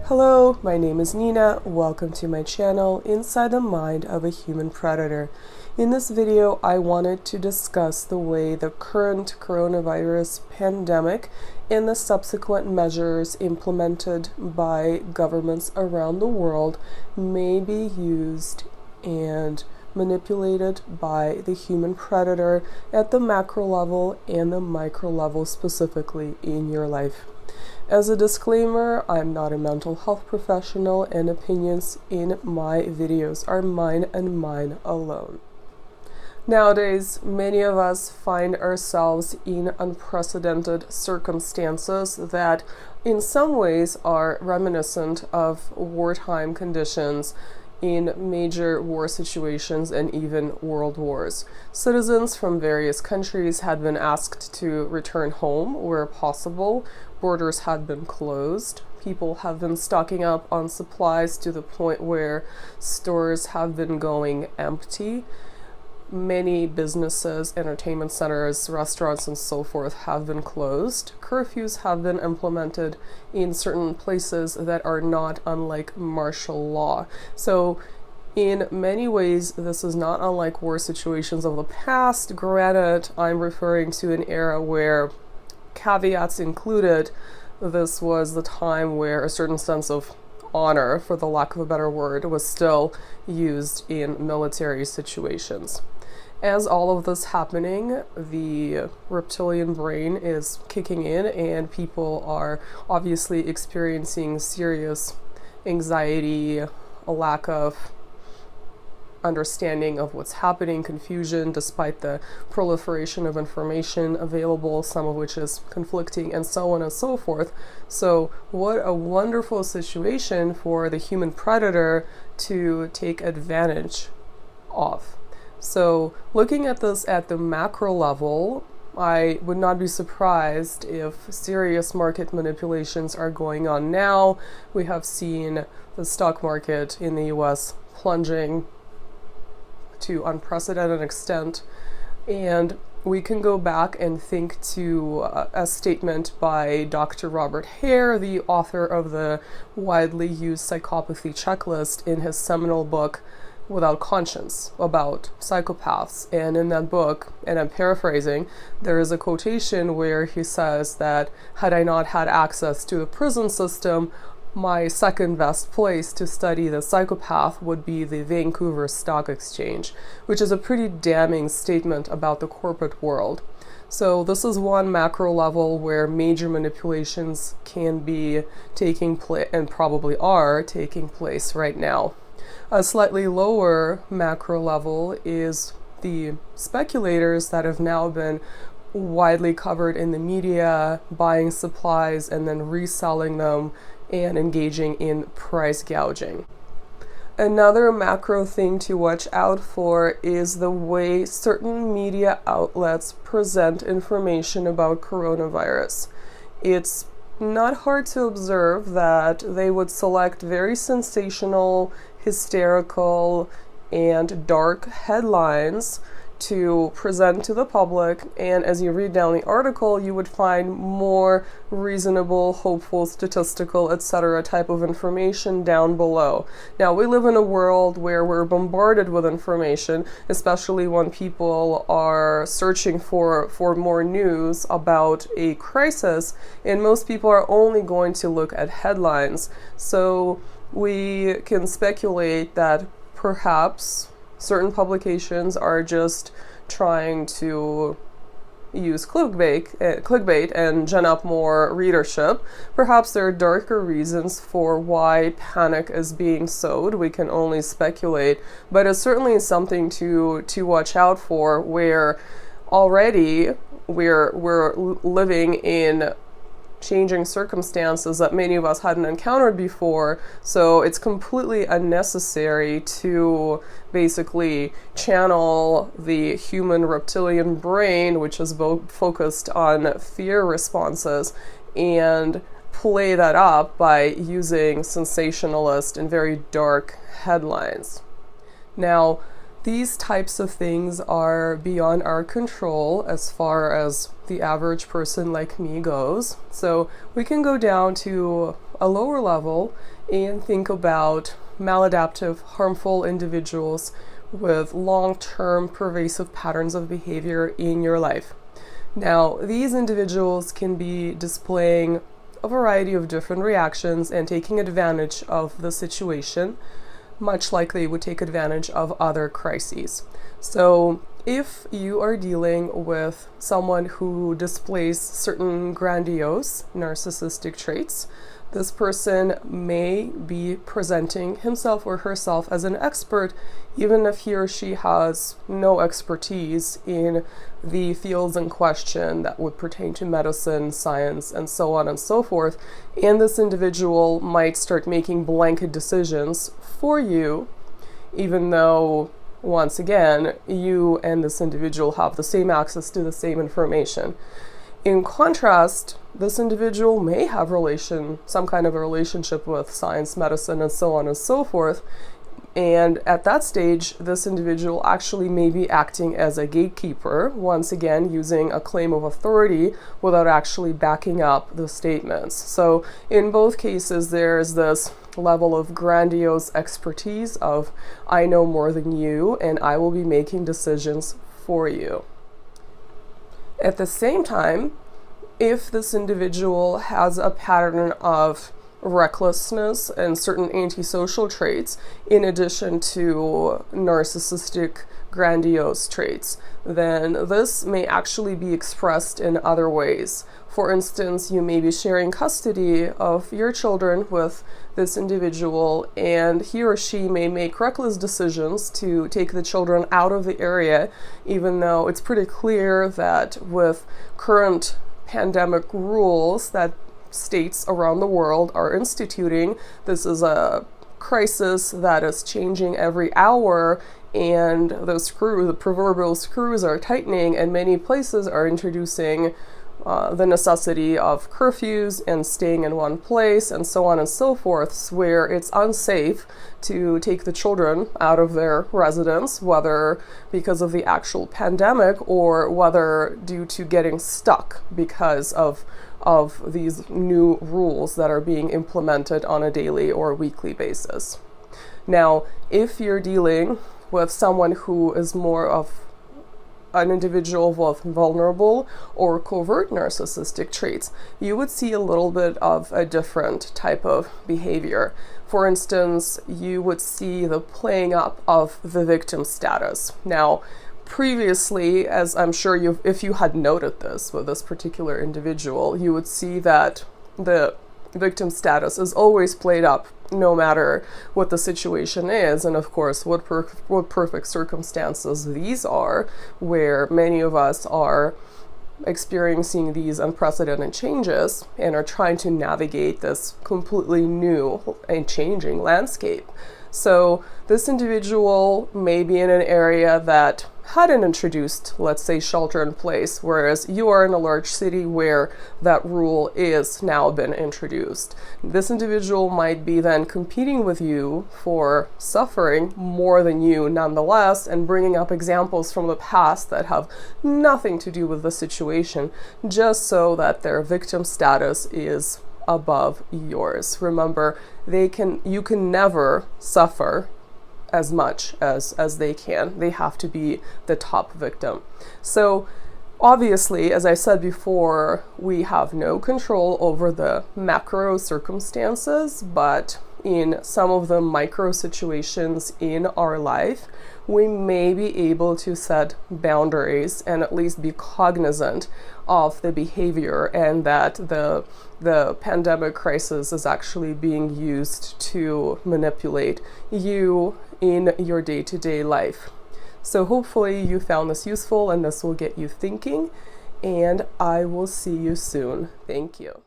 Hello, my name is Nina. Welcome to my channel, Inside the Mind of a Human Predator. In this video, I wanted to discuss the way the current coronavirus pandemic and the subsequent measures implemented by governments around the world may be used and manipulated by the human predator at the macro level and the micro level specifically in your life. As a disclaimer, I'm not a mental health professional and opinions in my videos are mine and mine alone. Nowadays, many of us find ourselves in unprecedented circumstances that in some ways are reminiscent of wartime conditions in major war situations and even world wars. Citizens from various countries had been asked to return home where possible. Borders had been closed. People have been stocking up on supplies to the point where stores have been going empty. Many businesses, entertainment centers, restaurants, and so forth have been closed. Curfews have been implemented in certain places that are not unlike martial law. So in many ways, this is not unlike war situations of the past. Granted, I'm referring to an era where, caveats included, this was the time where a certain sense of honor, for the lack of a better word, was still used in military situations. As all of this happening, the reptilian brain is kicking in and people are obviously experiencing serious anxiety, a lack of understanding of what's happening, confusion, despite the proliferation of information available, some of which is conflicting, and so on and so forth. So what a wonderful situation for the human predator to take advantage of. So looking at this at the macro level, I would not be surprised if serious market manipulations are going on now. We have seen the stock market in the US plunging to unprecedented extent, and we can go back and think to a statement by Dr. Robert Hare, the author of the widely used psychopathy checklist, in his seminal book Without Conscience, about psychopaths. And in that book, and I'm paraphrasing, there is a quotation where he says that had I not had access to the prison system, my second best place to study the psychopath would be the Vancouver Stock Exchange, which is a pretty damning statement about the corporate world. So this is one macro level where major manipulations can be taking place, and probably are taking place right now. A slightly lower macro level is the speculators that have now been widely covered in the media, buying supplies and then reselling them and engaging in price gouging. Another macro thing to watch out for is the way certain media outlets present information about coronavirus. It's not hard to observe that they would select very sensational, hysterical, and dark headlines to present to the public, and as you read down the article, you would find more reasonable, hopeful, statistical, etc. type of information down below. Now, we live in a world where we're bombarded with information, especially when people are searching for more news about a crisis, and most people are only going to look at headlines. So we can speculate that perhaps certain publications are just trying to use clickbait and gin up more readership. Perhaps there are darker reasons for why panic is being sowed. We can only speculate, but it's certainly something to watch out for, where already we're living in changing circumstances that many of us hadn't encountered before, so it's completely unnecessary to basically channel the human reptilian brain, which is focused on fear responses, and play that up by using sensationalist and very dark headlines. Now, these types of things are beyond our control as far as the average person like me goes. So we can go down to a lower level and think about maladaptive, harmful individuals with long-term pervasive patterns of behavior in your life. Now, these individuals can be displaying a variety of different reactions and taking advantage of the situation, much like they would take advantage of other crises. So if you are dealing with someone who displays certain grandiose narcissistic traits, this person may be presenting himself or herself as an expert, even if he or she has no expertise in the fields in question that would pertain to medicine, science, and so on and so forth. And this individual might start making blanket decisions for you, even though, once again, you and this individual have the same access to the same information. In contrast, this individual may have some kind of a relationship with science, medicine, and so on and so forth. And at that stage, this individual actually may be acting as a gatekeeper, once again, using a claim of authority without actually backing up the statements. So in both cases, there's this level of grandiose expertise of, I know more than you, and I will be making decisions for you. At the same time, if this individual has a pattern of recklessness and certain antisocial traits, in addition to narcissistic grandiose traits, then this may actually be expressed in other ways. For instance, you may be sharing custody of your children with this individual, and he or she may make reckless decisions to take the children out of the area, even though it's pretty clear that with current pandemic rules that states around the world are instituting, this is a crisis that is changing every hour, and the proverbial screws are tightening, and many places are introducing the necessity of curfews and staying in one place and so on and so forth, where it's unsafe to take the children out of their residence, whether because of the actual pandemic or whether due to getting stuck because of these new rules that are being implemented on a daily or weekly basis. Now, if you're dealing with someone who is more of an individual with vulnerable or covert narcissistic traits, you would see a little bit of a different type of behavior. For instance, you would see the playing up of the victim status. Now, previously, as I'm sure if you had noted this with this particular individual, you would see that the victim status is always played up no matter what the situation is, and of course what perfect circumstances these are, where many of us are experiencing these unprecedented changes and are trying to navigate this completely new and changing landscape. So this individual may be in an area that hadn't introduced, let's say, shelter in place, whereas you are in a large city where that rule is now been introduced. This individual might be then competing with you for suffering more than you nonetheless, and bringing up examples from the past that have nothing to do with the situation, just so that their victim status is above yours. Remember, you can never suffer as much as they can. They have to be the top victim. So obviously, as I said before, we have no control over the macro circumstances, but in some of the micro situations in our life, we may be able to set boundaries and at least be cognizant of the behavior, and that the pandemic crisis is actually being used to manipulate you in your day-to-day life. So hopefully you found this useful and this will get you thinking, and I will see you soon. Thank you.